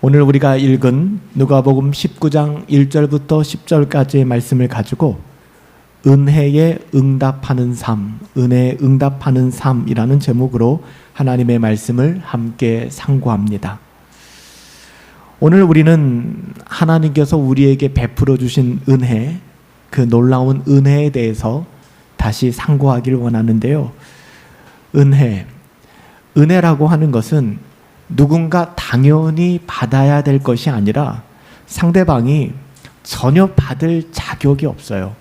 오늘 우리가 읽은 누가복음 19장 1절부터 10절까지의 말씀을 가지고 은혜에 응답하는 삶, 은혜에 응답하는 삶이라는 제목으로 하나님의 말씀을 함께 상고합니다. 오늘 우리는 하나님께서 우리에게 베풀어 주신 은혜, 그 놀라운 은혜에 대해서 다시 상고하기를 원하는데요. 은혜라고 하는 것은 누군가 당연히 받아야 될 것이 아니라 상대방이 전혀 받을 자격이 없어요.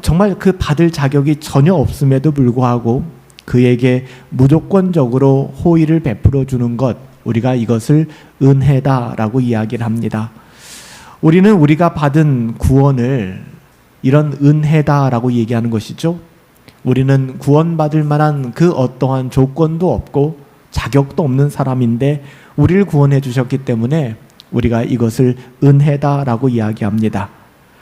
정말 그 받을 자격이 전혀 없음에도 불구하고 그에게 무조건적으로 호의를 베풀어 주는 것, 우리가 이것을 은혜다라고 이야기를 합니다. 우리는 우리가 받은 구원을 이런 은혜다라고 얘기하는 것이죠. 우리는 구원받을 만한 그 어떠한 조건도 없고 자격도 없는 사람인데 우리를 구원해 주셨기 때문에 우리가 이것을 은혜다라고 이야기합니다.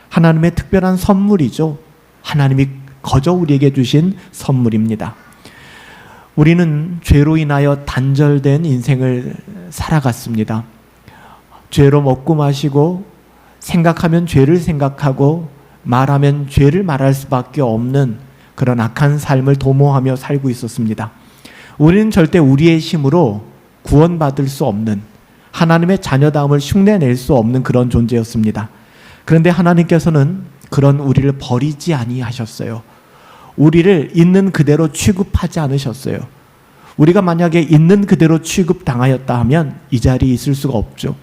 하나님의 특별한 선물이죠. 하나님이 거저 우리에게 주신 선물입니다. 우리는 죄로 인하여 단절된 인생을 살아갔습니다. 죄로 먹고 마시고 생각하면 죄를 생각하고 말하면 죄를 말할 수밖에 없는 그런 악한 삶을 도모하며 살고 있었습니다. 우리는 절대 우리의 힘으로 구원받을 수 없는, 하나님의 자녀다움을 흉내낼 수 없는 그런 존재였습니다. 그런데 하나님께서는 그런 우리를 버리지 아니하셨어요. 우리를 있는 그대로 취급하지 않으셨어요. 우리가 만약에 있는 그대로 취급당하였다 하면 이 자리에 있을 수가 없죠.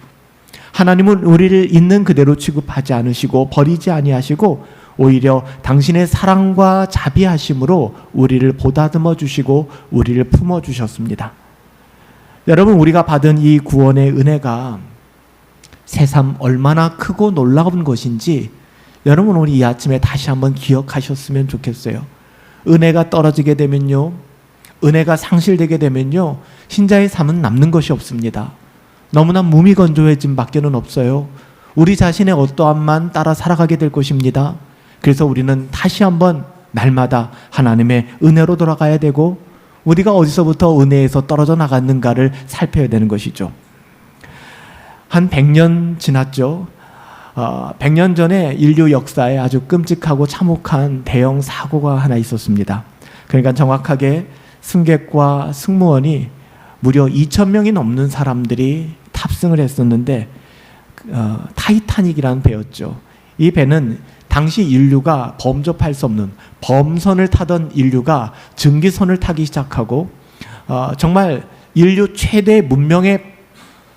하나님은 우리를 있는 그대로 취급하지 않으시고 버리지 아니하시고 오히려 당신의 사랑과 자비하심으로 우리를 보다듬어 주시고 우리를 품어 주셨습니다. 여러분, 우리가 받은 이 구원의 은혜가 새삼 얼마나 크고 놀라운 것인지 여러분 오늘 이 아침에 다시 한번 기억하셨으면 좋겠어요. 은혜가 떨어지게 되면요, 은혜가 상실되게 되면요, 신자의 삶은 남는 것이 없습니다. 너무나 무미건조해짐 밖에는 없어요. 우리 자신의 어떠함만 따라 살아가게 될 것입니다. 그래서 우리는 다시 한번 날마다 하나님의 은혜로 돌아가야 되고 우리가 어디서부터 은혜에서 떨어져 나갔는가를 살펴야 되는 것이죠. 한 100년 지났죠. 100년 전에 인류 역사에 아주 끔찍하고 참혹한 대형 사고가 하나 있었습니다. 그러니까 정확하게 승객과 승무원이 무려 2,000명이 넘는 사람들이 탑승을 했었는데 타이타닉이라는 배였죠. 이 배는 당시 인류가 범접할 수 없는 범선을 타던 인류가 증기선을 타기 시작하고 정말 인류 최대 문명의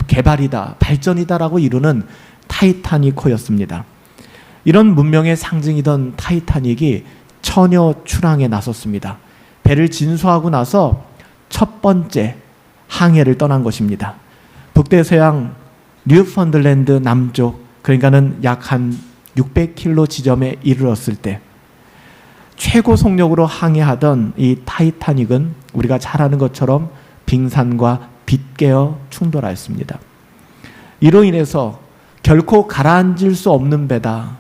개발이다, 발전이다라고 이루는 타이타닉호였습니다. 이런 문명의 상징이던 타이타닉이 처녀 출항에 나섰습니다. 배를 진수하고 나서 첫 번째 항해를 떠난 것입니다. 북대서양 뉴펀들랜드 남쪽, 그러니까는 약 한 600km 지점에 이르렀을 때 최고 속력으로 항해하던 이 타이타닉은 우리가 잘 아는 것처럼 빙산과 빗개어 충돌하였습니다. 이로 인해서 결코 가라앉을 수 없는 배다,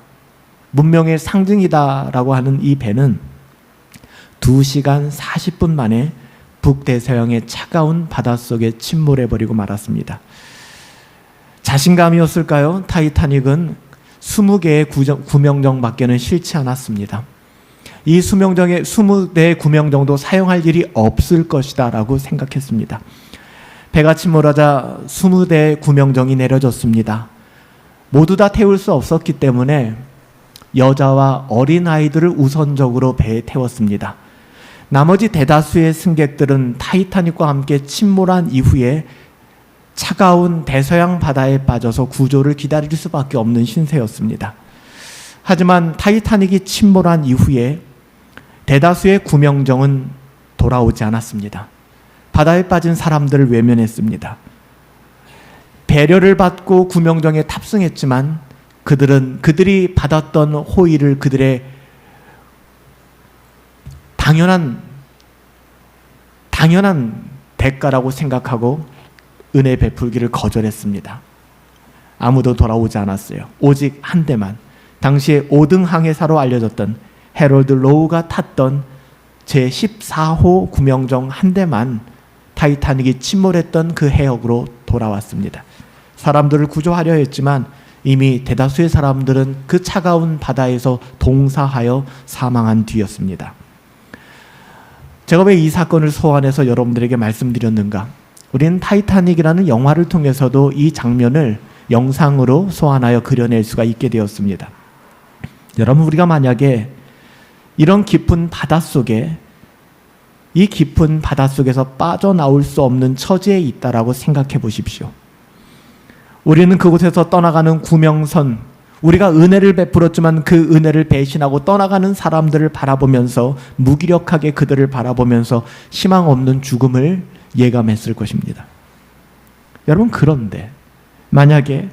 문명의 상징이다라고 하는 이 배는 2시간 40분 만에 북대서양의 차가운 바닷속에 침몰해버리고 말았습니다. 자신감이었을까요? 타이타닉은 20개의 구명정밖에는 싫지 않았습니다. 이 20대의 구명정도 사용할 일이 없을 것이다 라고 생각했습니다. 배가 침몰하자 20대의 구명정이 내려졌습니다. 모두 다 태울 수 없었기 때문에 여자와 어린아이들을 우선적으로 배에 태웠습니다. 나머지 대다수의 승객들은 타이타닉과 함께 침몰한 이후에 차가운 대서양 바다에 빠져서 구조를 기다릴 수밖에 없는 신세였습니다. 하지만 타이타닉이 침몰한 이후에 대다수의 구명정은 돌아오지 않았습니다. 바다에 빠진 사람들을 외면했습니다. 배려를 받고 구명정에 탑승했지만 그들이 받았던 호의를 그들의 당연한 대가라고 생각하고 은혜 베풀기를 거절했습니다. 아무도 돌아오지 않았어요. 오직 한 대만, 당시에 5등 항해사로 알려졌던 해럴드 로우가 탔던 제14호 구명정 한 대만 타이타닉이 침몰했던 그 해역으로 돌아왔습니다. 사람들을 구조하려 했지만 이미 대다수의 사람들은 그 차가운 바다에서 동사하여 사망한 뒤였습니다. 제가 왜 이 사건을 소환해서 여러분들에게 말씀드렸는가? 우리는 타이타닉이라는 영화를 통해서도 이 장면을 영상으로 소환하여 그려낼 수가 있게 되었습니다. 여러분, 우리가 만약에 이런 깊은 바닷속에, 이 깊은 바닷속에서 빠져나올 수 없는 처지에 있다라고 생각해 보십시오. 우리는 그곳에서 떠나가는 구명선, 우리가 은혜를 베풀었지만 그 은혜를 배신하고 떠나가는 사람들을 바라보면서, 무기력하게 그들을 바라보면서 희망 없는 죽음을 예감했을 것입니다. 여러분, 그런데 만약에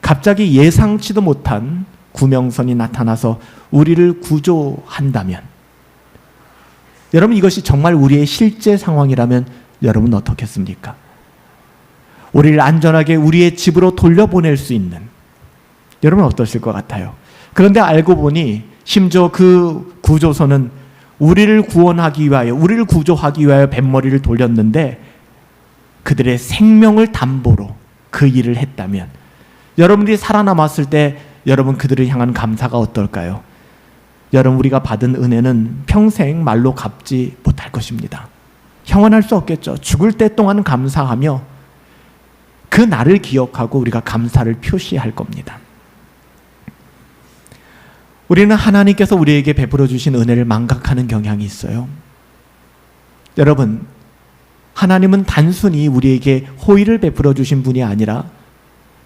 갑자기 예상치도 못한 구명선이 나타나서 우리를 구조한다면, 여러분, 이것이 정말 우리의 실제 상황이라면 여러분 어떻겠습니까? 우리를 안전하게 우리의 집으로 돌려보낼 수 있는, 여러분 어떠실 것 같아요? 그런데 알고 보니 심지어 그 구조선은 우리를 구원하기 위하여, 우리를 구조하기 위하여 뱃머리를 돌렸는데 그들의 생명을 담보로 그 일을 했다면, 여러분들이 살아남았을 때 여러분 그들을 향한 감사가 어떨까요? 여러분, 우리가 받은 은혜는 평생 말로 갚지 못할 것입니다. 형언할 수 없겠죠. 죽을 때 동안 감사하며 그 날을 기억하고 우리가 감사를 표시할 겁니다. 우리는 하나님께서 우리에게 베풀어 주신 은혜를 망각하는 경향이 있어요. 여러분, 하나님은 단순히 우리에게 호의를 베풀어 주신 분이 아니라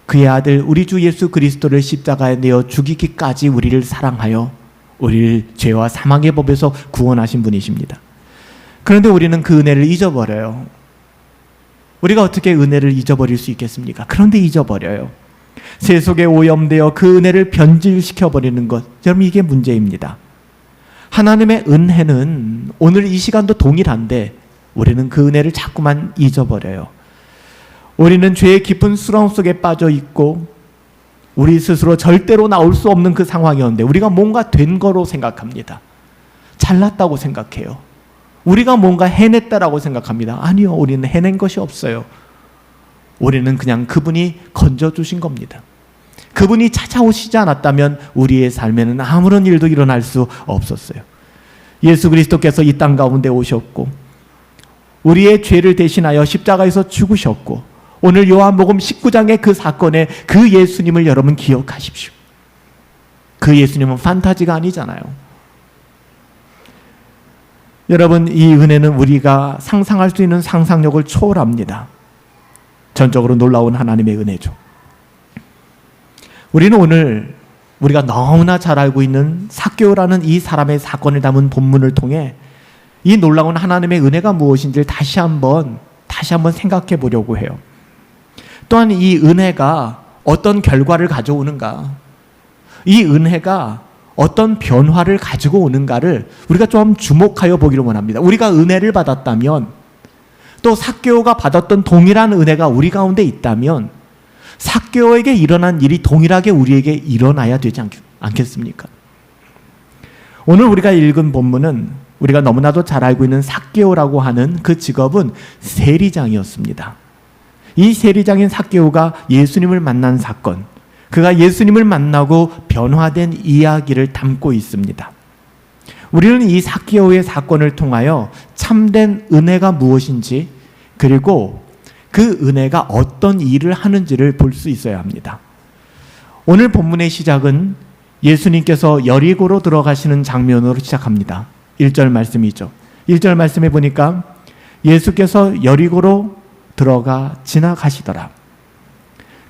그의 아들 우리 주 예수 그리스도를 십자가에 내어 죽이기까지 우리를 사랑하여 우리를 죄와 사망의 법에서 구원하신 분이십니다. 그런데 우리는 그 은혜를 잊어버려요. 우리가 어떻게 은혜를 잊어버릴 수 있겠습니까? 그런데 잊어버려요. 세속에 오염되어 그 은혜를 변질시켜버리는 것, 여러분, 이게 문제입니다. 하나님의 은혜는 오늘 이 시간도 동일한데 우리는 그 은혜를 자꾸만 잊어버려요. 우리는 죄의 깊은 수렁 속에 빠져 있고 우리 스스로 절대로 나올 수 없는 그 상황이었는데 우리가 뭔가 된 거로 생각합니다. 잘났다고 생각해요. 우리가 뭔가 해냈다라고 생각합니다. 아니요, 우리는 해낸 것이 없어요. 우리는 그냥 그분이 건져주신 겁니다. 그분이 찾아오시지 않았다면 우리의 삶에는 아무런 일도 일어날 수 없었어요. 예수 그리스도께서 이 땅 가운데 오셨고 우리의 죄를 대신하여 십자가에서 죽으셨고, 오늘 요한복음 19장의 그 사건에 그 예수님을 여러분 기억하십시오. 그 예수님은 판타지가 아니잖아요. 여러분, 이 은혜는 우리가 상상할 수 있는 상상력을 초월합니다. 전적으로 놀라운 하나님의 은혜죠. 우리는 오늘 우리가 너무나 잘 알고 있는 삭개오라는 이 사람의 사건을 담은 본문을 통해 이 놀라운 하나님의 은혜가 무엇인지를 다시 한번 생각해 보려고 해요. 또한 이 은혜가 어떤 결과를 가져오는가, 이 은혜가 어떤 변화를 가지고 오는가를 우리가 좀 주목하여 보기를 원합니다. 우리가 은혜를 받았다면, 또 삭개오가 받았던 동일한 은혜가 우리 가운데 있다면 삭개오에게 일어난 일이 동일하게 우리에게 일어나야 되지 않겠습니까? 오늘 우리가 읽은 본문은 우리가 너무나도 잘 알고 있는 삭개오라고 하는 그 직업은 세리장이었습니다. 이 세리장인 삭개오가 예수님을 만난 사건, 그가 예수님을 만나고 변화된 이야기를 담고 있습니다. 우리는 이 삭개오의 사건을 통하여 참된 은혜가 무엇인지, 그리고 그 은혜가 어떤 일을 하는지를 볼 수 있어야 합니다. 오늘 본문의 시작은 예수님께서 여리고로 들어가시는 장면으로 시작합니다. 1절 말씀이죠. 1절 말씀에 보니까 예수께서 여리고로 들어가 지나가시더라.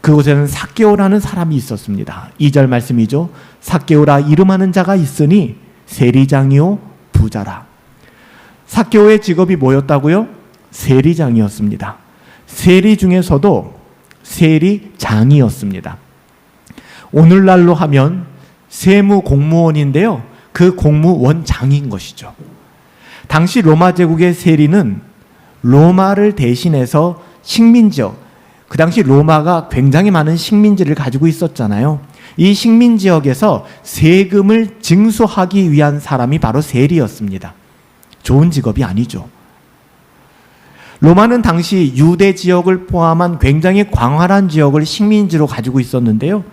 그곳에는 삭개오라는 사람이 있었습니다. 2절 말씀이죠. 삭개오라 이름하는 자가 있으니 세리장이요 부자라. 삭개오의 직업이 뭐였다고요? 세리장이었습니다. 세리 중에서도 세리장이었습니다. 오늘날로 하면 세무 공무원인데요, 그 공무원장인 것이죠. 당시 로마 제국의 세리는 로마를 대신해서 식민지역, 그 당시 로마가 굉장히 많은 식민지를 가지고 있었잖아요. 이 식민지역에서 세금을 징수하기 위한 사람이 바로 세리였습니다. 좋은 직업이 아니죠. 로마는 당시 유대 지역을 포함한 굉장히 광활한 지역을 식민지로 가지고 있었는데요.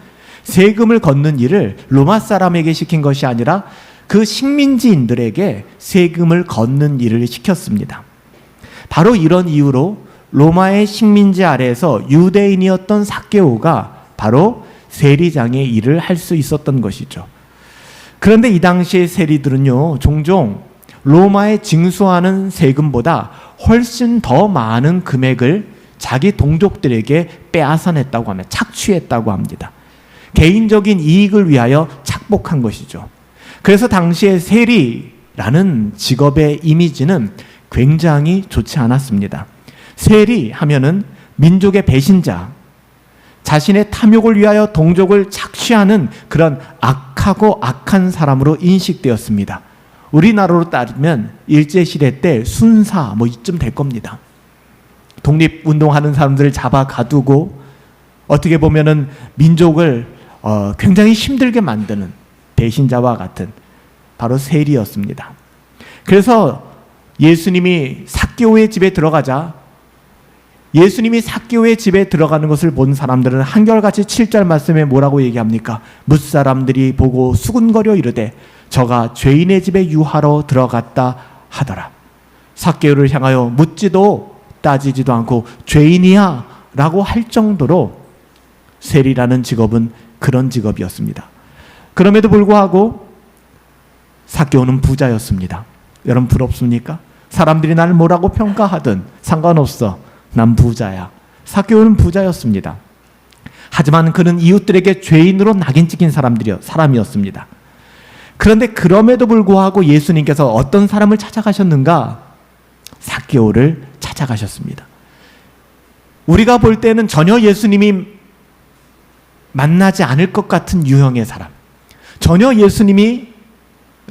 세금을 걷는 일을 로마 사람에게 시킨 것이 아니라 그 식민지인들에게 세금을 걷는 일을 시켰습니다. 바로 이런 이유로 로마의 식민지 아래에서 유대인이었던 삭개오가 바로 세리장의 일을 할 수 있었던 것이죠. 그런데 이 당시의 세리들은요, 종종 로마에 징수하는 세금보다 훨씬 더 많은 금액을 자기 동족들에게 빼앗아냈다고 하며 착취했다고 합니다. 개인적인 이익을 위하여 착복한 것이죠. 그래서 당시의 세리라는 직업의 이미지는 굉장히 좋지 않았습니다. 세리 하면은 민족의 배신자, 자신의 탐욕을 위하여 동족을 착취하는 그런 악하고 악한 사람으로 인식되었습니다. 우리나라로 따지면 일제시대 때 순사 이쯤 될 겁니다. 독립운동하는 사람들을 잡아 가두고 어떻게 보면은 민족을 굉장히 힘들게 만드는 배신자와 같은 바로 세리였습니다. 그래서 예수님이 삭개오의 집에 들어가자 예수님이 삭개오의 집에 들어가는 것을 본 사람들은 한결같이 7절 말씀에 뭐라고 얘기합니까? 뭇사람들이 보고 수군거려 이르되 저가 죄인의 집에 유하러 들어갔다 하더라. 삭개오를 향하여 묻지도 따지지도 않고 죄인이야 라고 할 정도로 세리라는 직업은 그런 직업이었습니다. 그럼에도 불구하고 삭개오는 부자였습니다. 여러분 부럽습니까? 사람들이 나를 뭐라고 평가하든 상관없어. 난 부자야. 삭개오는 부자였습니다. 하지만 그는 이웃들에게 죄인으로 낙인 찍힌 사람이었습니다. 그런데 그럼에도 불구하고 예수님께서 어떤 사람을 찾아가셨는가? 삭개오를 찾아가셨습니다. 우리가 볼 때는 전혀 예수님이 만나지 않을 것 같은 유형의 사람, 전혀 예수님이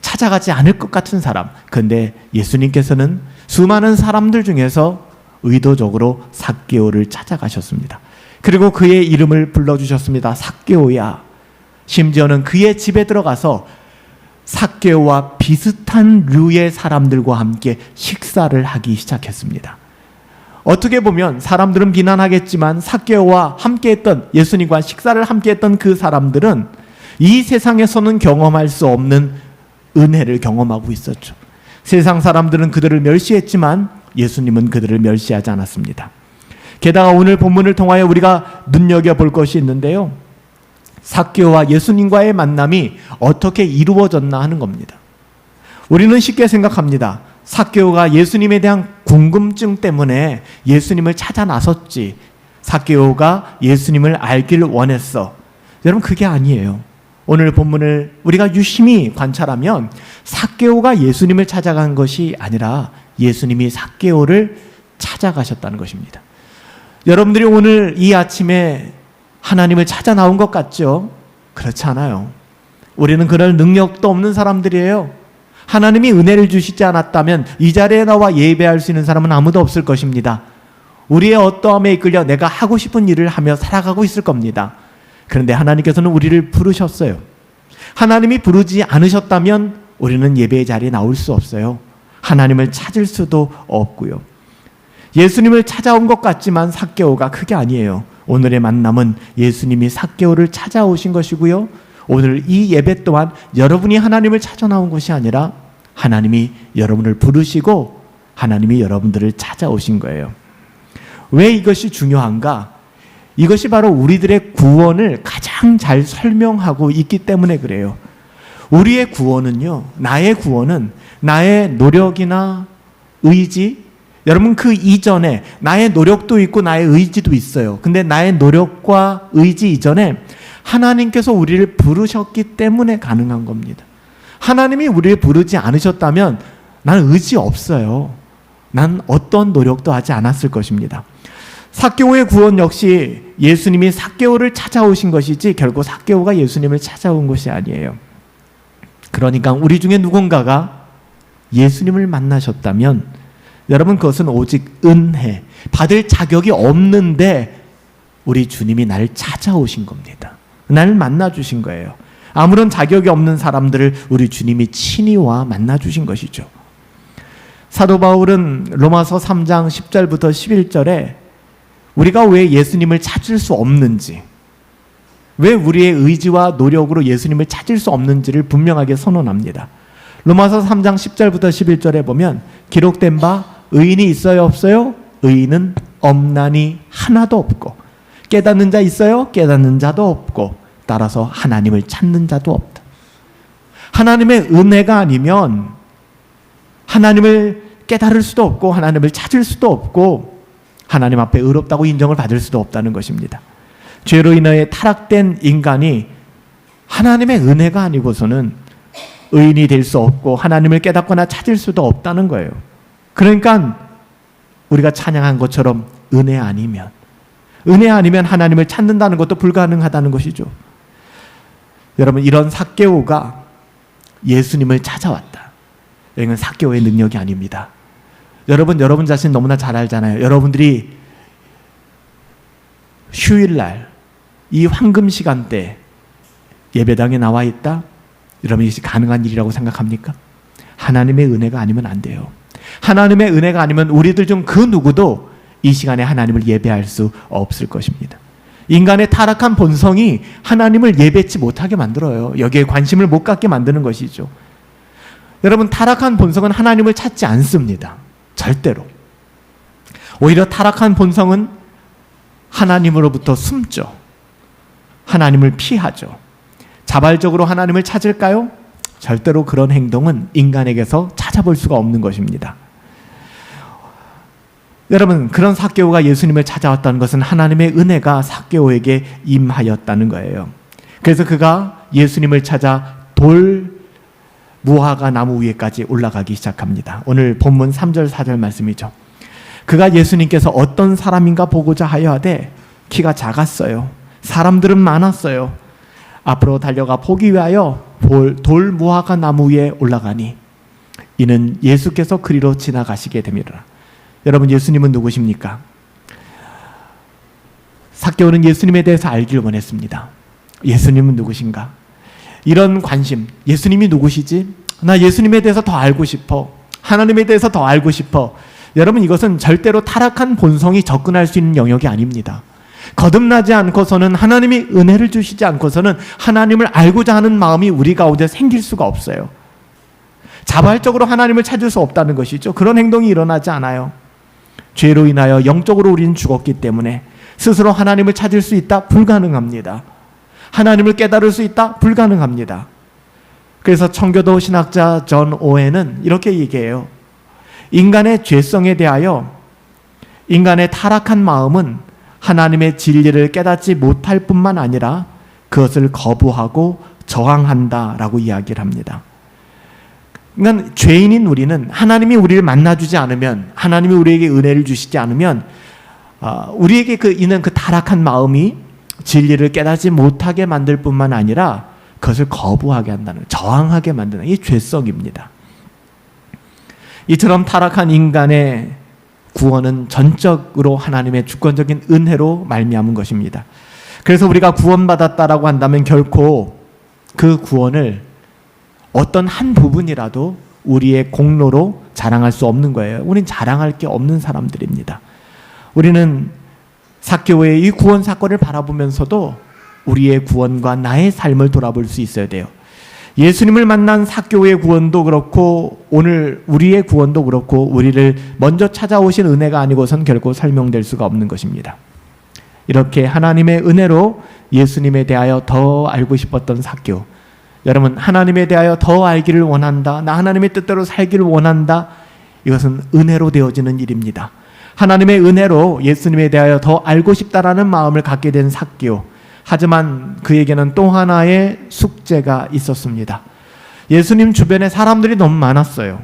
찾아가지 않을 것 같은 사람. 그런데 예수님께서는 수많은 사람들 중에서 의도적으로 삭개오를 찾아가셨습니다. 그리고 그의 이름을 불러주셨습니다. 삭개오야. 심지어는 그의 집에 들어가서 삭개오와 비슷한 류의 사람들과 함께 식사를 하기 시작했습니다. 어떻게 보면 사람들은 비난하겠지만 삭개오와 함께했던, 예수님과 식사를 함께했던 그 사람들은 이 세상에서는 경험할 수 없는 은혜를 경험하고 있었죠. 세상 사람들은 그들을 멸시했지만 예수님은 그들을 멸시하지 않았습니다. 게다가 오늘 본문을 통하여 우리가 눈여겨볼 것이 있는데요, 삭개오와 예수님과의 만남이 어떻게 이루어졌나 하는 겁니다. 우리는 쉽게 생각합니다. 삭개오가 예수님에 대한 궁금증 때문에 예수님을 찾아 나섰지, 삭개오가 예수님을 알길 원했어. 여러분, 그게 아니에요. 오늘 본문을 우리가 유심히 관찰하면 삭개오가 예수님을 찾아간 것이 아니라 예수님이 삭개오를 찾아가셨다는 것입니다. 여러분들이 오늘 이 아침에 하나님을 찾아 나온 것 같죠? 그렇지 않아요. 우리는 그럴 능력도 없는 사람들이에요. 하나님이 은혜를 주시지 않았다면 이 자리에 나와 예배할 수 있는 사람은 아무도 없을 것입니다. 우리의 어떠함에 이끌려 내가 하고 싶은 일을 하며 살아가고 있을 겁니다. 그런데 하나님께서는 우리를 부르셨어요. 하나님이 부르지 않으셨다면 우리는 예배의 자리에 나올 수 없어요. 하나님을 찾을 수도 없고요. 예수님을 찾아온 것 같지만 삭개오가 그게 아니에요. 오늘의 만남은 예수님이 삭개오를 찾아오신 것이고요, 오늘 이 예배 또한 여러분이 하나님을 찾아 나온 것이 아니라 하나님이 여러분을 부르시고 하나님이 여러분들을 찾아오신 거예요. 왜 이것이 중요한가? 이것이 바로 우리들의 구원을 가장 잘 설명하고 있기 때문에 그래요. 우리의 구원은요, 나의 구원은 나의 노력이나 의지, 여러분 그 이전에 나의 노력도 있고 나의 의지도 있어요. 근데 나의 노력과 의지 이전에 하나님께서 우리를 부르셨기 때문에 가능한 겁니다. 하나님이 우리를 부르지 않으셨다면 나는 의지 없어요. 난 어떤 노력도 하지 않았을 것입니다. 삭개오의 구원 역시 예수님이 삭개오를 찾아오신 것이지 결국 삭개오가 예수님을 찾아온 것이 아니에요. 그러니까 우리 중에 누군가가 예수님을 만나셨다면 여러분, 그것은 오직 은혜, 받을 자격이 없는데 우리 주님이 나를 찾아오신 겁니다. 나를 만나주신 거예요. 아무런 자격이 없는 사람들을 우리 주님이 친히 와 만나주신 것이죠. 사도 바울은 로마서 3장 10절부터 11절에 우리가 왜 예수님을 찾을 수 없는지, 왜 우리의 의지와 노력으로 예수님을 찾을 수 없는지를 분명하게 선언합니다. 로마서 3장 10절부터 11절에 보면 기록된 바 의인이 있어요 없어요? 의인은 없나니 하나도 없고, 깨닫는 자 있어요? 깨닫는 자도 없고, 따라서 하나님을 찾는 자도 없다. 하나님의 은혜가 아니면 하나님을 깨달을 수도 없고 하나님을 찾을 수도 없고 하나님 앞에 의롭다고 인정을 받을 수도 없다는 것입니다. 죄로 인하여 타락된 인간이 하나님의 은혜가 아니고서는 의인이 될 수 없고 하나님을 깨닫거나 찾을 수도 없다는 거예요. 그러니까 우리가 찬양한 것처럼 은혜 아니면 하나님을 찾는다는 것도 불가능하다는 것이죠. 여러분, 이런 삭개오가 예수님을 찾아왔다. 이건 삭개오의 능력이 아닙니다. 여러분 자신 너무나 잘 알잖아요. 여러분들이 휴일날 이 황금 시간대 예배당에 나와 있다? 여러분, 이것이 가능한 일이라고 생각합니까? 하나님의 은혜가 아니면 안 돼요. 하나님의 은혜가 아니면 우리들 중 그 누구도 이 시간에 하나님을 예배할 수 없을 것입니다. 인간의 타락한 본성이 하나님을 예배치 못하게 만들어요. 여기에 관심을 못 갖게 만드는 것이죠. 여러분, 타락한 본성은 하나님을 찾지 않습니다. 절대로. 오히려 타락한 본성은 하나님으로부터 숨죠. 하나님을 피하죠. 자발적으로 하나님을 찾을까요? 절대로 그런 행동은 인간에게서 찾아볼 수가 없는 것입니다. 여러분, 그런 삭개오가 예수님을 찾아왔다는 것은 하나님의 은혜가 삭개오에게 임하였다는 거예요. 그래서 그가 예수님을 찾아 돌 무화과 나무 위에까지 올라가기 시작합니다. 오늘 본문 3절 4절 말씀이죠. 그가 예수님께서 어떤 사람인가 보고자 하여 하되 키가 작았어요. 사람들은 많았어요. 앞으로 달려가 보기 위하여 돌 무화과 나무 위에 올라가니 이는 예수께서 그리로 지나가시게 됩니다. 여러분, 예수님은 누구십니까? 삭개오는 예수님에 대해서 알기를 원했습니다. 예수님은 누구신가? 이런 관심, 예수님이 누구시지? 나 예수님에 대해서 더 알고 싶어. 하나님에 대해서 더 알고 싶어. 여러분, 이것은 절대로 타락한 본성이 접근할 수 있는 영역이 아닙니다. 거듭나지 않고서는, 하나님이 은혜를 주시지 않고서는 하나님을 알고자 하는 마음이 우리 가운데 생길 수가 없어요. 자발적으로 하나님을 찾을 수 없다는 것이죠. 그런 행동이 일어나지 않아요. 죄로 인하여 영적으로 우리는 죽었기 때문에 스스로 하나님을 찾을 수 있다? 불가능합니다. 하나님을 깨달을 수 있다? 불가능합니다. 그래서 청교도 신학자 존 오웬은 이렇게 얘기해요. 인간의 죄성에 대하여 인간의 타락한 마음은 하나님의 진리를 깨닫지 못할 뿐만 아니라 그것을 거부하고 저항한다라고 이야기를 합니다. 그러니까 죄인인 우리는 하나님이 우리를 만나주지 않으면, 하나님이 우리에게 은혜를 주시지 않으면 우리에게 있는 그 타락한 마음이 진리를 깨닫지 못하게 만들 뿐만 아니라 그것을 거부하게 한다는, 저항하게 만드는 이 죄성입니다. 이처럼 타락한 인간의 구원은 전적으로 하나님의 주권적인 은혜로 말미암은 것입니다. 그래서 우리가 구원받았다라고 한다면 결코 그 구원을 어떤 한 부분이라도 우리의 공로로 자랑할 수 없는 거예요. 우린 자랑할 게 없는 사람들입니다. 우리는 삭개오의 이 구원 사건을 바라보면서도 우리의 구원과 나의 삶을 돌아볼 수 있어야 돼요. 예수님을 만난 삭개오의 구원도 그렇고 오늘 우리의 구원도 그렇고 우리를 먼저 찾아오신 은혜가 아니고선 결코 설명될 수가 없는 것입니다. 이렇게 하나님의 은혜로 예수님에 대하여 더 알고 싶었던 삭개오. 여러분, 하나님에 대하여 더 알기를 원한다. 나 하나님의 뜻대로 살기를 원한다. 이것은 은혜로 되어지는 일입니다. 하나님의 은혜로 예수님에 대하여 더 알고 싶다라는 마음을 갖게 된 삭개오. 하지만 그에게는 또 하나의 숙제가 있었습니다. 예수님 주변에 사람들이 너무 많았어요.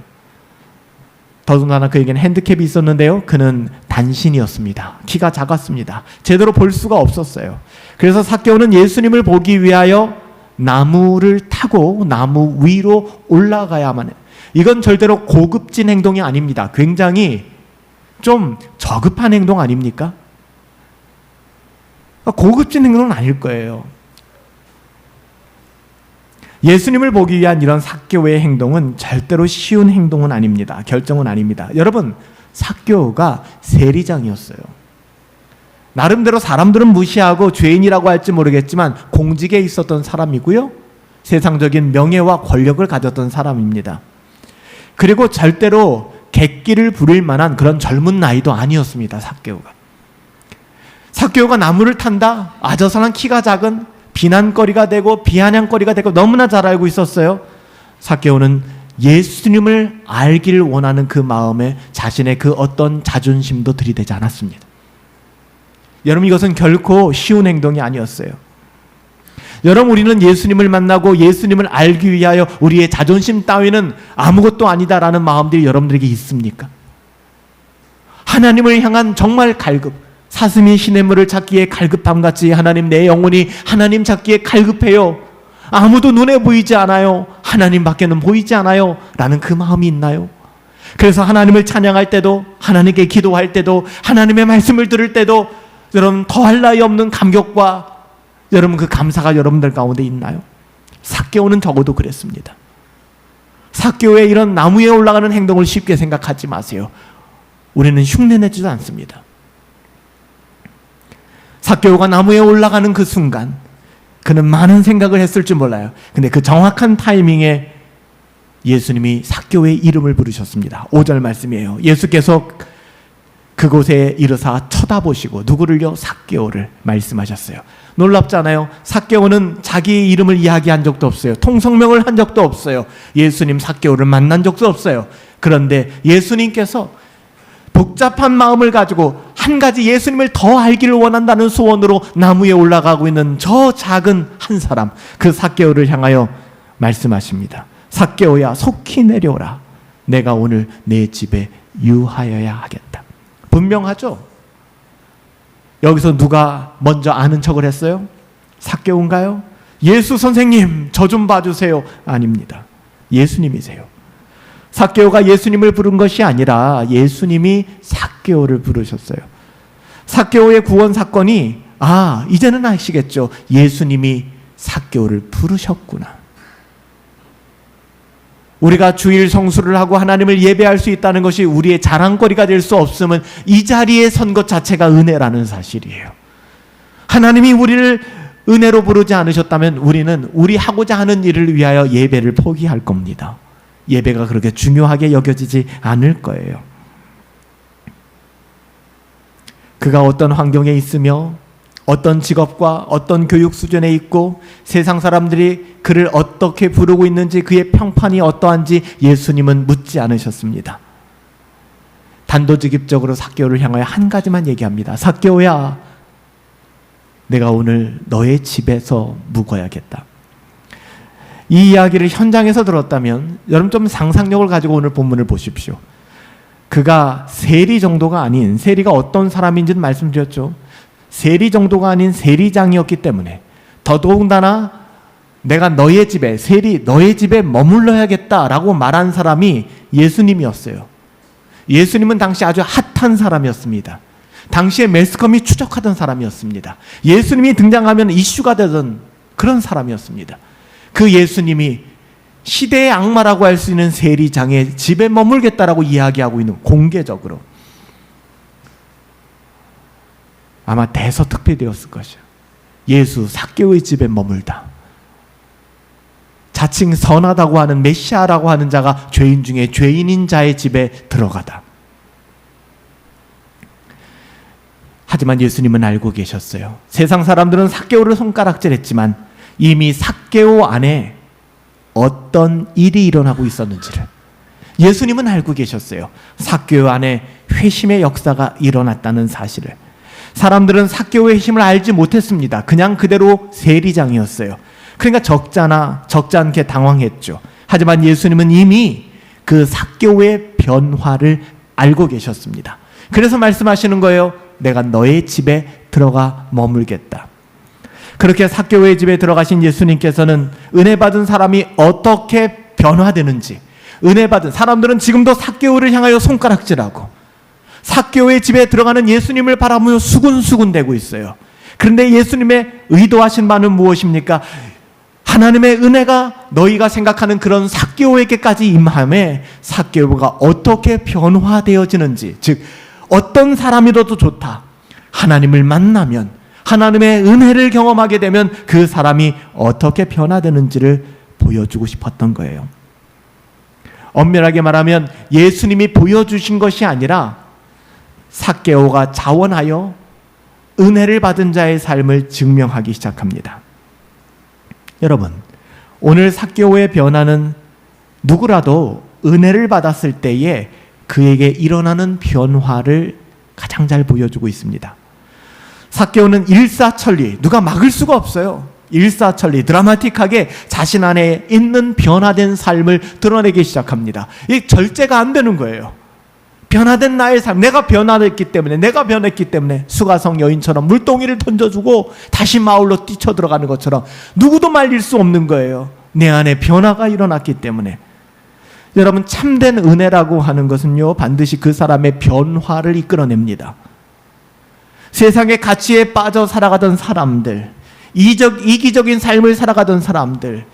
더군다나 그에게는 핸디캡이 있었는데요. 그는 단신이었습니다. 키가 작았습니다. 제대로 볼 수가 없었어요. 그래서 삭개오는 예수님을 보기 위하여 나무를 타고 나무 위로 올라가야만 해요. 이건 절대로 고급진 행동이 아닙니다. 굉장히 좀 저급한 행동 아닙니까? 고급진 행동은 아닐 거예요. 예수님을 보기 위한 이런 삭개오의 행동은 절대로 쉬운 행동은 아닙니다. 결정은 아닙니다. 여러분, 삭개오가 세리장이었어요. 나름대로 사람들은 무시하고 죄인이라고 할지 모르겠지만 공직에 있었던 사람이고요. 세상적인 명예와 권력을 가졌던 사람입니다. 그리고 절대로 객기를 부릴 만한 그런 젊은 나이도 아니었습니다. 삭개오가. 삭개오가 나무를 탄다? 아, 저 사람 키가 작은 비난거리가 되고 비아냥거리가 되고 너무나 잘 알고 있었어요. 삭개오는 예수님을 알기를 원하는 그 마음에 자신의 그 어떤 자존심도 들이대지 않았습니다. 여러분, 이것은 결코 쉬운 행동이 아니었어요. 여러분, 우리는 예수님을 만나고 예수님을 알기 위하여 우리의 자존심 따위는 아무것도 아니다라는 마음들이 여러분들에게 있습니까? 하나님을 향한 정말 갈급, 사슴이 시냇물을 찾기에 갈급함같이 하나님, 내 영혼이 하나님 찾기에 갈급해요. 아무도 눈에 보이지 않아요. 하나님밖에는 보이지 않아요. 라는 그 마음이 있나요? 그래서 하나님을 찬양할 때도, 하나님께 기도할 때도, 하나님의 말씀을 들을 때도 여러분, 더할 나위 없는 감격과 여러분 그 감사가 여러분들 가운데 있나요? 삭개오는 적어도 그랬습니다. 삭개오의 이런 나무에 올라가는 행동을 쉽게 생각하지 마세요. 우리는 흉내내지도 않습니다. 삭개오가 나무에 올라가는 그 순간 그는 많은 생각을 했을 줄 몰라요. 근데 그 정확한 타이밍에 예수님이 삭개오의 이름을 부르셨습니다. 5절 말씀이에요. 예수께서 그곳에 이르사 쳐다보시고 누구를요? 삭개오를 말씀하셨어요. 놀랍잖아요. 삭개오는 자기 이름을 이야기한 적도 없어요. 통성명을 한 적도 없어요. 예수님 삭개오를 만난 적도 없어요. 그런데 예수님께서 복잡한 마음을 가지고 한 가지 예수님을 더 알기를 원한다는 소원으로 나무에 올라가고 있는 저 작은 한 사람, 그 삭개오를 향하여 말씀하십니다. 삭개오야, 속히 내려오라. 내가 오늘 내 집에 유하여야 하겠다. 분명하죠? 여기서 누가 먼저 아는 척을 했어요? 삭개오인가요? 예수 선생님, 저 좀 봐주세요. 아닙니다. 예수님이세요. 삭개오가 예수님을 부른 것이 아니라 예수님이 삭개오를 부르셨어요. 삭개오의 구원 사건이, 아, 이제는 아시겠죠? 예수님이 삭개오를 부르셨구나. 우리가 주일 성수를 하고 하나님을 예배할 수 있다는 것이 우리의 자랑거리가 될 수 없으면 이 자리에 선 것 자체가 은혜라는 사실이에요. 하나님이 우리를 은혜로 부르지 않으셨다면 우리는 우리 하고자 하는 일을 위하여 예배를 포기할 겁니다. 예배가 그렇게 중요하게 여겨지지 않을 거예요. 그가 어떤 환경에 있으며 어떤 직업과 어떤 교육 수준에 있고 세상 사람들이 그를 어떻게 부르고 있는지, 그의 평판이 어떠한지 예수님은 묻지 않으셨습니다. 단도직입적으로 삭개오를 향하여 한 가지만 얘기합니다. 삭개오야, 내가 오늘 너의 집에서 묵어야겠다. 이 이야기를 현장에서 들었다면 여러분 좀 상상력을 가지고 오늘 본문을 보십시오. 그가 세리 정도가 아닌, 세리가 어떤 사람인지는 말씀드렸죠. 세리 정도가 아닌 세리장이었기 때문에 더더군다나 내가 너의 집에, 세리 너의 집에 머물러야겠다라고 말한 사람이 예수님이었어요. 예수님은 당시 아주 핫한 사람이었습니다. 당시에 매스컴이 추적하던 사람이었습니다. 예수님이 등장하면 이슈가 되던 그런 사람이었습니다. 그 예수님이 시대의 악마라고 할 수 있는 세리장의 집에 머물겠다라고 이야기하고 있는, 공개적으로. 아마 대서특필되었을 것이요. 예수 삭개오의 집에 머물다. 자칭 선하다고 하는 메시아라고 하는 자가 죄인 중에 죄인인 자의 집에 들어가다. 하지만 예수님은 알고 계셨어요. 세상 사람들은 삭개오를 손가락질했지만 이미 삭개오 안에 어떤 일이 일어나고 있었는지를 예수님은 알고 계셨어요. 삭개오 안에 회심의 역사가 일어났다는 사실을. 사람들은 삭개오의 힘을 알지 못했습니다. 그냥 그대로 세리장이었어요. 그러니까 적지 않게 당황했죠. 하지만 예수님은 이미 그 삭개오의 변화를 알고 계셨습니다. 그래서 말씀하시는 거예요. 내가 너의 집에 들어가 머물겠다. 그렇게 삭개오의 집에 들어가신 예수님께서는 은혜 받은 사람이 어떻게 변화되는지, 은혜 받은 사람들은 지금도 삭개오를 향하여 손가락질하고 삭개오의 집에 들어가는 예수님을 바라보며 수군수군대고 있어요. 그런데 예수님의 의도하신 바는 무엇입니까? 하나님의 은혜가 너희가 생각하는 그런 삭개오에게까지 임함에 삭개오가 어떻게 변화되어지는지, 즉 어떤 사람이라도 좋다, 하나님을 만나면, 하나님의 은혜를 경험하게 되면 그 사람이 어떻게 변화되는지를 보여주고 싶었던 거예요. 엄밀하게 말하면 예수님이 보여주신 것이 아니라 삭개오가 자원하여 은혜를 받은 자의 삶을 증명하기 시작합니다. 여러분, 오늘 삭개오의 변화는 누구라도 은혜를 받았을 때에 그에게 일어나는 변화를 가장 잘 보여주고 있습니다. 삭개오는 일사천리, 누가 막을 수가 없어요. 일사천리, 드라마틱하게 자신 안에 있는 변화된 삶을 드러내기 시작합니다. 이 절제가 안 되는 거예요. 변화된 나의 삶, 내가 변했기 때문에 수가성 여인처럼 물동이를 던져주고 다시 마을로 뛰쳐들어가는 것처럼 누구도 말릴 수 없는 거예요. 내 안에 변화가 일어났기 때문에. 여러분, 참된 은혜라고 하는 것은요, 반드시 그 사람의 변화를 이끌어냅니다. 세상의 가치에 빠져 살아가던 사람들, 이기적인 삶을 살아가던 사람들,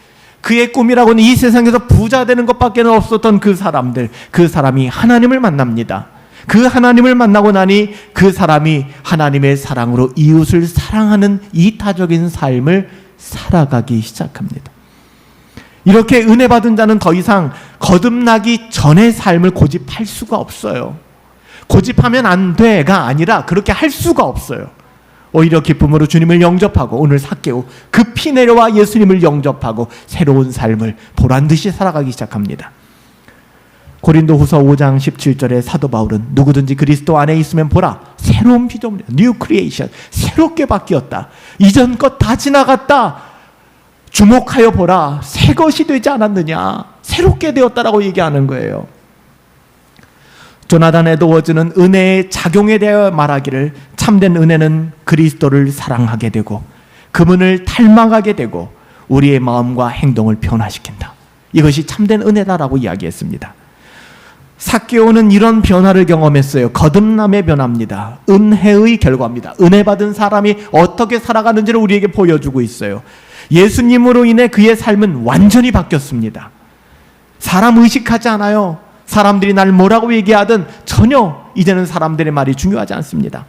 그의 꿈이라고는 이 세상에서 부자 되는 것밖에 없었던 그 사람들, 그 사람이 하나님을 만납니다. 그 하나님을 만나고 나니 그 사람이 하나님의 사랑으로 이웃을 사랑하는 이타적인 삶을 살아가기 시작합니다. 이렇게 은혜 받은 자는 더 이상 거듭나기 전의 삶을 고집할 수가 없어요. 고집하면 안 돼가 아니라 그렇게 할 수가 없어요. 오히려 기쁨으로 주님을 영접하고, 오늘 삭개오 급히 내려와 예수님을 영접하고 새로운 삶을 보란듯이 살아가기 시작합니다. 고린도후서 5장 17절에 사도 바울은 누구든지 그리스도 안에 있으면 보라, 새로운 피조물이야, 뉴 크리에이션, 새롭게 바뀌었다, 이전 것 다 지나갔다, 주목하여 보라, 새 것이 되지 않았느냐, 새롭게 되었다라고 얘기하는 거예요. 조나단 에드워즈는 은혜의 작용에 대하여 말하기를, 참된 은혜는 그리스도를 사랑하게 되고 그분을 닮아가게 되고 우리의 마음과 행동을 변화시킨다. 이것이 참된 은혜다라고 이야기했습니다. 삭개오는 이런 변화를 경험했어요. 거듭남의 변화입니다. 은혜의 결과입니다. 은혜 받은 사람이 어떻게 살아가는지를 우리에게 보여주고 있어요. 예수님으로 인해 그의 삶은 완전히 바뀌었습니다. 사람 의식하지 않아요. 사람들이 날 뭐라고 얘기하든 전혀 이제는 사람들의 말이 중요하지 않습니다.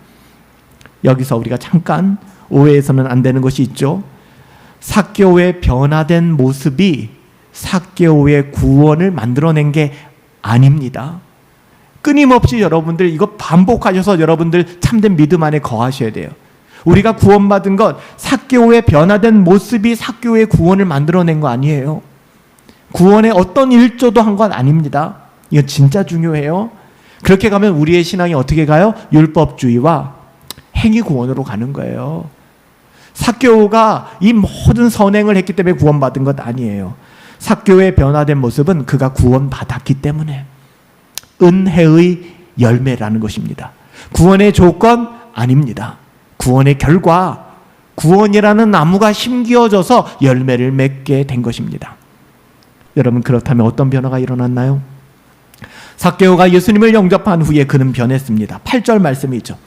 여기서 우리가 잠깐 오해해서는 안 되는 것이 있죠. 삭개오의 변화된 모습이 삭개오의 구원을 만들어낸 게 아닙니다. 끊임없이 여러분들 이거 반복하셔서 여러분들 참된 믿음 안에 거하셔야 돼요. 우리가 구원받은 것, 삭개오의 변화된 모습이 삭개오의 구원을 만들어낸 거 아니에요. 구원의 어떤 일조도 한 건 아닙니다. 이거 진짜 중요해요. 그렇게 가면 우리의 신앙이 어떻게 가요? 율법주의와 행위 구원으로 가는 거예요. 삭개오가 이 모든 선행을 했기 때문에 구원받은 것 아니에요. 삭개오의 변화된 모습은 그가 구원받았기 때문에 은혜의 열매라는 것입니다. 구원의 조건 아닙니다. 구원의 결과, 구원이라는 나무가 심기어져서 열매를 맺게 된 것입니다. 여러분, 그렇다면 어떤 변화가 일어났나요? 삭개오가 예수님을 영접한 후에 그는 변했습니다. 8절 말씀이죠.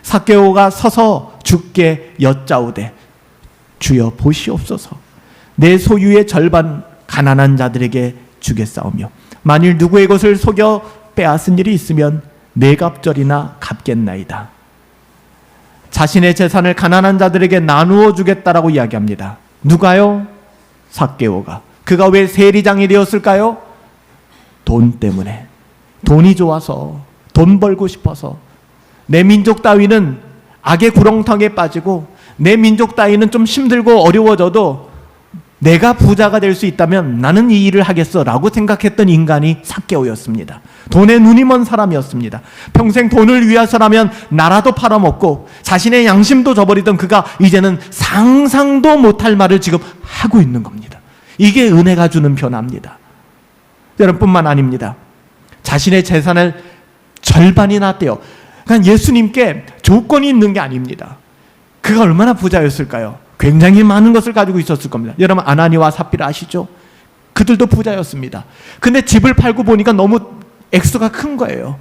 삭개오가 서서 주께 여짜오되 주여 보시옵소서, 내 소유의 절반 가난한 자들에게 주겠사오며 만일 누구의 것을 속여 빼앗은 일이 있으면 네 갑절이나 갚겠나이다. 자신의 재산을 가난한 자들에게 나누어 주겠다라고 이야기합니다. 누가요? 삭개오가. 그가 왜 세리장이 되었을까요? 돈 때문에. 돈이 좋아서, 돈 벌고 싶어서. 내 민족 따위는 악의 구렁텅이에 빠지고, 내 민족 따위는 좀 힘들고 어려워져도 내가 부자가 될 수 있다면 나는 이 일을 하겠어 라고 생각했던 인간이 삭개오였습니다. 돈에 눈이 먼 사람이었습니다. 평생 돈을 위해서라면 나라도 팔아먹고 자신의 양심도 저버리던 그가 이제는 상상도 못할 말을 지금 하고 있는 겁니다. 이게 은혜가 주는 변화입니다. 여러분뿐만 아닙니다. 자신의 재산을 절반이나 떼어, 그러니까 예수님께 조건이 있는 게 아닙니다. 그가 얼마나 부자였을까요? 굉장히 많은 것을 가지고 있었을 겁니다. 여러분, 아나니와 삽비라 아시죠? 그들도 부자였습니다. 근데 집을 팔고 보니까 너무 액수가 큰 거예요.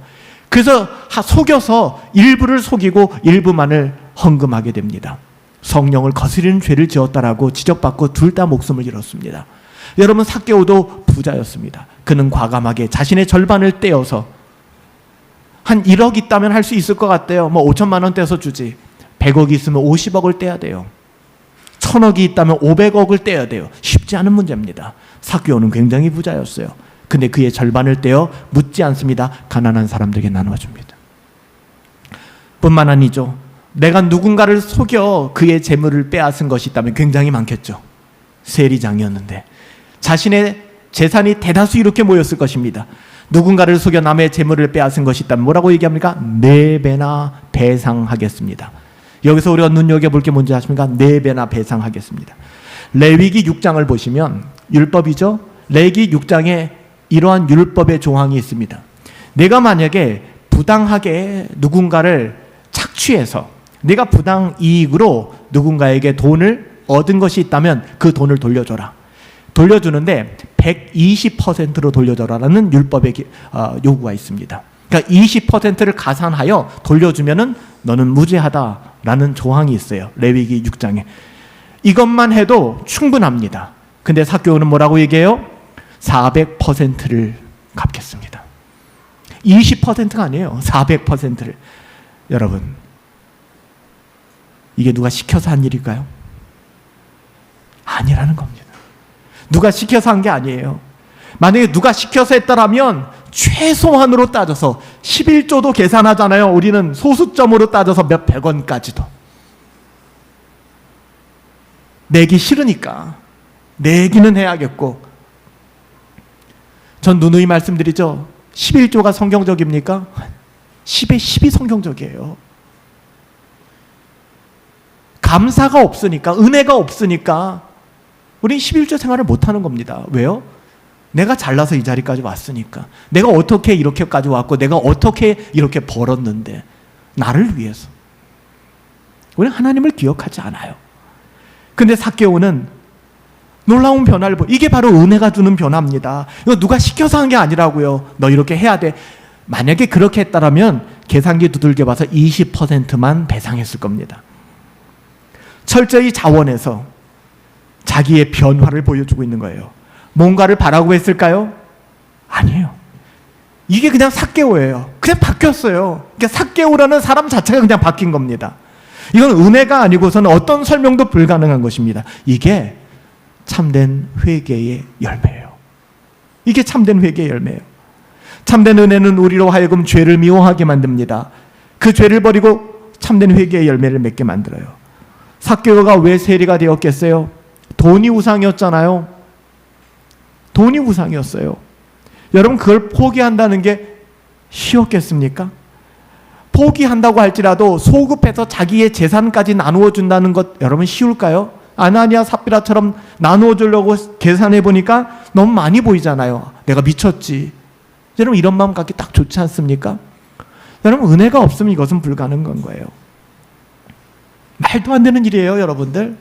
그래서 속여서 일부를 속이고 일부만을 헌금하게 됩니다. 성령을 거스리는 죄를 지었다라고 지적받고 둘 다 목숨을 잃었습니다. 여러분, 삭개오도 부자였습니다. 그는 과감하게 자신의 절반을 떼어서 한 1억 있다면 할 수 있을 것 같대요. 뭐 5천만 원 떼서 주지. 100억이 있으면 50억을 떼야 돼요. 1000억이 있다면 500억을 떼야 돼요. 쉽지 않은 문제입니다. 삭개오는 굉장히 부자였어요. 근데 그의 절반을 떼어 묻지 않습니다. 가난한 사람들에게 나눠줍니다. 뿐만 아니죠. 내가 누군가를 속여 그의 재물을 빼앗은 것이 있다면 굉장히 많겠죠. 세리장이었는데 자신의 재산이 대다수 이렇게 모였을 것입니다. 누군가를 속여 남의 재물을 빼앗은 것이 있다면 뭐라고 얘기합니까? 4배나 배상하겠습니다. 여기서 우리가 눈여겨볼 게 뭔지 아십니까? 4배나 배상하겠습니다. 레위기 6장을 보시면 율법이죠. 레위기 6장에 이러한 율법의 조항이 있습니다. 내가 만약에 부당하게 누군가를 착취해서 내가 부당 이익으로 누군가에게 돈을 얻은 것이 있다면 그 돈을 돌려줘라. 돌려주는데 120%로 돌려줘라라는 율법의 요구가 있습니다. 그러니까 20%를 가산하여 돌려주면은 너는 무죄하다라는 조항이 있어요. 레위기 6장에. 이것만 해도 충분합니다. 근데 삭개오는 뭐라고 얘기해요? 400%를 갚겠습니다. 20%가 아니에요. 400%를. 여러분, 이게 누가 시켜서 한 일일까요? 아니라는 겁니다. 누가 시켜서 한 게 아니에요. 만약에 누가 시켜서 했더라면 최소한으로 따져서 11조도 계산하잖아요. 우리는 소수점으로 따져서 몇백 원까지도. 내기 싫으니까 내기는 해야겠고. 전 누누이 말씀드리죠. 11조가 성경적입니까? 10에 10이 성경적이에요. 감사가 없으니까, 은혜가 없으니까 우린 11조 생활을 못하는 겁니다. 왜요? 내가 잘나서 이 자리까지 왔으니까. 내가 어떻게 이렇게까지 왔고 내가 어떻게 이렇게 벌었는데 나를 위해서. 우리는 하나님을 기억하지 않아요. 근데 삭개오는 놀라운 변화를 이게 바로 은혜가 주는 변화입니다. 이거 누가 시켜서 한 게 아니라고요. 너 이렇게 해야 돼. 만약에 그렇게 했다면 계산기 두들겨 봐서 20%만 배상했을 겁니다. 철저히 자원해서 자기의 변화를 보여주고 있는 거예요. 뭔가를 바라고 했을까요? 아니에요. 이게 그냥 삭개오예요. 그냥 바뀌었어요. 그러니까 삭개오라는 사람 자체가 그냥 바뀐 겁니다. 이건 은혜가 아니고서는 어떤 설명도 불가능한 것입니다. 이게 참된 회개의 열매예요. 이게 참된 회개의 열매예요. 참된 은혜는 우리로 하여금 죄를 미워하게 만듭니다. 그 죄를 버리고 참된 회개의 열매를 맺게 만들어요. 삭개오가 왜 세리가 되었겠어요? 돈이 우상이었잖아요. 돈이 우상이었어요. 여러분, 그걸 포기한다는 게 쉬웠겠습니까? 포기한다고 할지라도 소급해서 자기의 재산까지 나누어 준다는 것 여러분 쉬울까요? 아나니아 삽비라처럼 나누어 주려고 계산해 보니까 너무 많이 보이잖아요. 내가 미쳤지. 여러분, 이런 마음 갖기 딱 좋지 않습니까? 여러분, 은혜가 없으면 이것은 불가능한 거예요. 말도 안 되는 일이에요, 여러분들.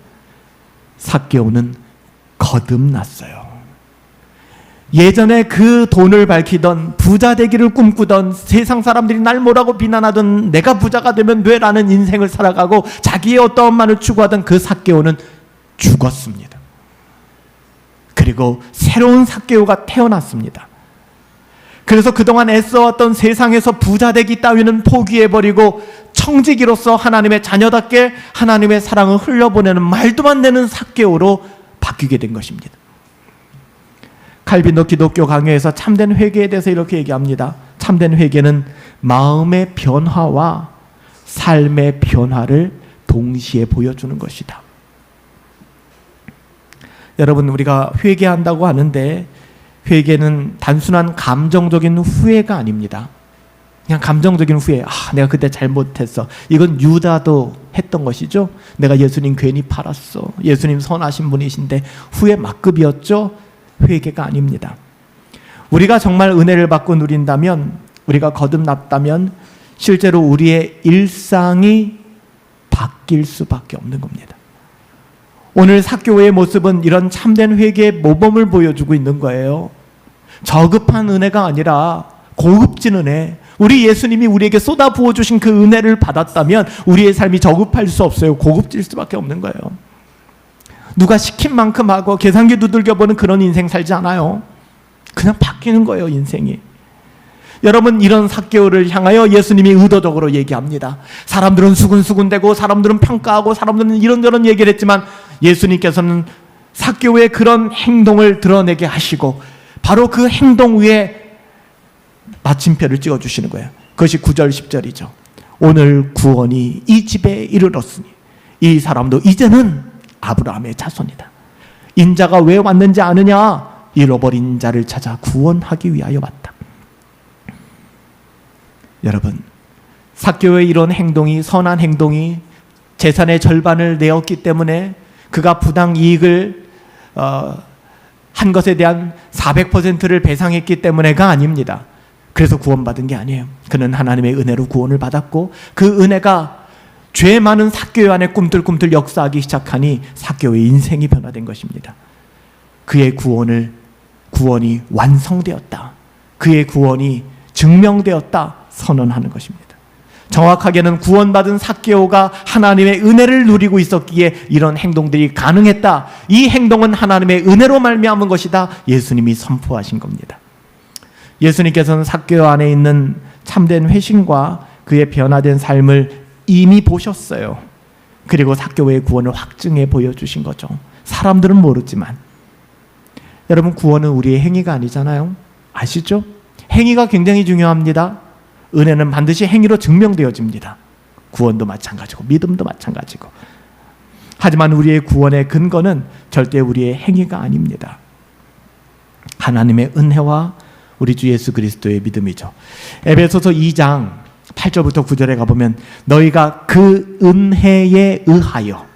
삭개오는 거듭났어요. 예전에 그 돈을 밝히던 부자 되기를 꿈꾸던 세상 사람들이 날 뭐라고 비난하던 내가 부자가 되면 돼라는 인생을 살아가고 자기의 어떠한만을 추구하던 그 삭개오는 죽었습니다. 그리고 새로운 삭개오가 태어났습니다. 그래서 그동안 애써왔던 세상에서 부자 되기 따위는 포기해버리고 청지기로서 하나님의 자녀답게 하나님의 사랑을 흘려보내는 말도 안 되는 삭개오로 바뀌게 된 것입니다. 칼빈도 기독교 강요에서 참된 회개에 대해서 이렇게 얘기합니다. 참된 회개는 마음의 변화와 삶의 변화를 동시에 보여주는 것이다. 여러분, 우리가 회개한다고 하는데 회개는 단순한 감정적인 후회가 아닙니다. 그냥 감정적인 후회. 내가 그때 잘못했어. 이건 유다도 했던 것이죠. 내가 예수님 괜히 팔았어. 예수님 선하신 분이신데 후회 막급이었죠. 회개가 아닙니다. 우리가 정말 은혜를 받고 누린다면, 우리가 거듭났다면 실제로 우리의 일상이 바뀔 수밖에 없는 겁니다. 오늘 삭개오의 모습은 이런 참된 회개의 모범을 보여주고 있는 거예요. 저급한 은혜가 아니라 고급진 은혜, 우리 예수님이 우리에게 쏟아 부어주신 그 은혜를 받았다면 우리의 삶이 저급할 수 없어요. 고급질 수밖에 없는 거예요. 누가 시킨 만큼 하고 계산기 두들겨보는 그런 인생 살지 않아요. 그냥 바뀌는 거예요, 인생이. 여러분, 이런 삭개오를 향하여 예수님이 의도적으로 얘기합니다. 사람들은 수군수군대고 사람들은 평가하고 사람들은 이런저런 얘기를 했지만 예수님께서는 삭개오의 그런 행동을 드러내게 하시고 바로 그 행동 위에 마침표를 찍어주시는 거예요. 그것이 9절 10절이죠. 오늘 구원이 이 집에 이르렀으니 이 사람도 이제는 아브라함의 자손이다. 인자가 왜 왔는지 아느냐? 잃어버린 자를 찾아 구원하기 위하여 왔다. 여러분, 삭개오의 이런 행동이, 선한 행동이 재산의 절반을 내었기 때문에 그가 부당 이익을 한 것에 대한 400%를 배상했기 때문에가 아닙니다. 그래서 구원받은 게 아니에요. 그는 하나님의 은혜로 구원을 받았고 그 은혜가 죄 많은 삭개오 안에 꿈틀꿈틀 역사하기 시작하니 삭개오의 인생이 변화된 것입니다. 그의 구원이 완성되었다. 그의 구원이 증명되었다 선언하는 것입니다. 정확하게는 구원받은 삭개오가 하나님의 은혜를 누리고 있었기에 이런 행동들이 가능했다. 이 행동은 하나님의 은혜로 말미암은 것이다. 예수님이 선포하신 겁니다. 예수님께서는 삭개오 안에 있는 참된 회심과 그의 변화된 삶을 이미 보셨어요. 그리고 삭개오의 구원을 확증해 보여주신 거죠. 사람들은 모르지만. 여러분, 구원은 우리의 행위가 아니잖아요. 아시죠? 행위가 굉장히 중요합니다. 은혜는 반드시 행위로 증명되어집니다. 구원도 마찬가지고 믿음도 마찬가지고. 하지만 우리의 구원의 근거는 절대 우리의 행위가 아닙니다. 하나님의 은혜와 우리 주 예수 그리스도의 믿음이죠. 에베소서 2장 8절부터 9절에 가보면 너희가 그 은혜에 의하여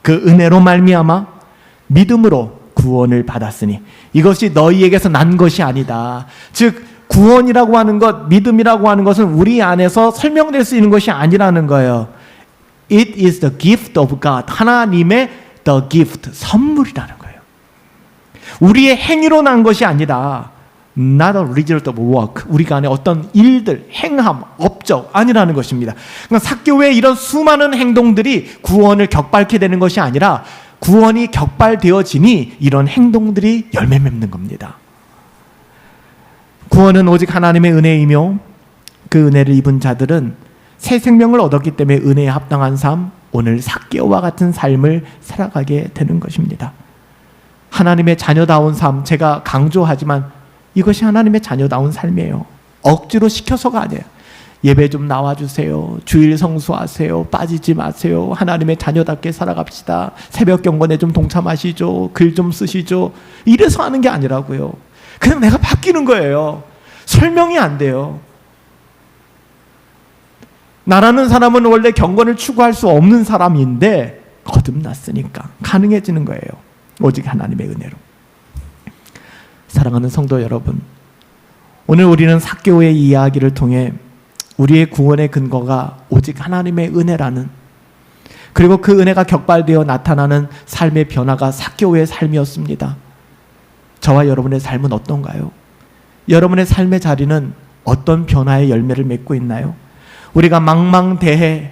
그 은혜로 말미암아 믿음으로 구원을 받았으니 이것이 너희에게서 난 것이 아니다. 즉 구원이라고 하는 것, 믿음이라고 하는 것은 우리 안에서 설명될 수 있는 것이 아니라는 거예요. It is the gift of God. 하나님의 the gift, 선물이라는 거예요. 우리의 행위로 난 것이 아니라 not a result of work. 우리가 안에 어떤 일들, 행함, 업적 아니라는 것입니다. 그러니까 삭개오의 이런 수많은 행동들이 구원을 격발케 되는 것이 아니라 구원이 격발되어지니 이런 행동들이 열매 맺는 겁니다. 구원은 오직 하나님의 은혜이며 그 은혜를 입은 자들은 새 생명을 얻었기 때문에 은혜에 합당한 삶, 오늘 삭개오와 같은 삶을 살아가게 되는 것입니다. 하나님의 자녀다운 삶, 제가 강조하지만 이것이 하나님의 자녀다운 삶이에요. 억지로 시켜서가 아니에요. 예배 좀 나와주세요. 주일 성수하세요. 빠지지 마세요. 하나님의 자녀답게 살아갑시다. 새벽 경건에 좀 동참하시죠. 글 좀 쓰시죠. 이래서 하는 게 아니라고요. 그냥 내가 바뀌는 거예요. 설명이 안 돼요. 나라는 사람은 원래 경건을 추구할 수 없는 사람인데 거듭났으니까 가능해지는 거예요. 오직 하나님의 은혜로. 사랑하는 성도 여러분, 오늘 우리는 삭개오의 이야기를 통해 우리의 구원의 근거가 오직 하나님의 은혜라는, 그리고 그 은혜가 격발되어 나타나는 삶의 변화가 삭개오의 삶이었습니다. 저와 여러분의 삶은 어떤가요? 여러분의 삶의 자리는 어떤 변화의 열매를 맺고 있나요? 우리가 망망대해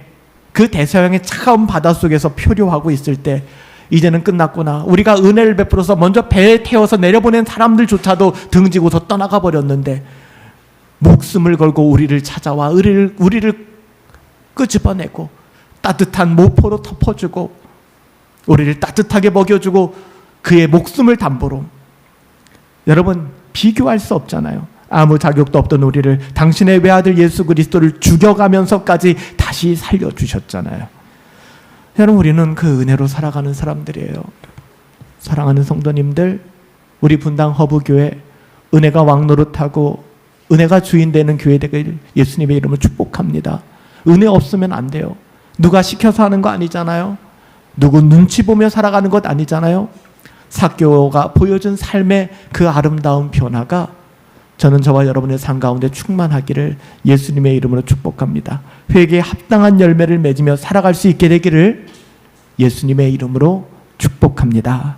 그 대서양의 차가운 바닷속에서 표류하고 있을 때 이제는 끝났구나. 우리가 은혜를 베풀어서 먼저 배에 태워서 내려보낸 사람들조차도 등지고서 떠나가 버렸는데 목숨을 걸고 우리를 찾아와 우리를 끄집어내고 따뜻한 모포로 덮어주고 우리를 따뜻하게 먹여주고 그의 목숨을 담보로. 여러분, 비교할 수 없잖아요. 아무 자격도 없던 우리를 당신의 외아들 예수 그리스도를 죽여가면서까지 다시 살려주셨잖아요. 여러분, 우리는 그 은혜로 살아가는 사람들이에요. 사랑하는 성도님들, 우리 분당 허브교회 은혜가 왕노릇하고 은혜가 주인 되는 교회 되길 예수님의 이름으로 축복합니다. 은혜 없으면 안 돼요. 누가 시켜서 하는 거 아니잖아요. 누구 눈치 보며 살아가는 것 아니잖아요. 삭개오가 보여준 삶의 그 아름다운 변화가 저는 저와 여러분의 삶 가운데 충만하기를 예수님의 이름으로 축복합니다. 회개에 합당한 열매를 맺으며 살아갈 수 있게 되기를 예수님의 이름으로 축복합니다.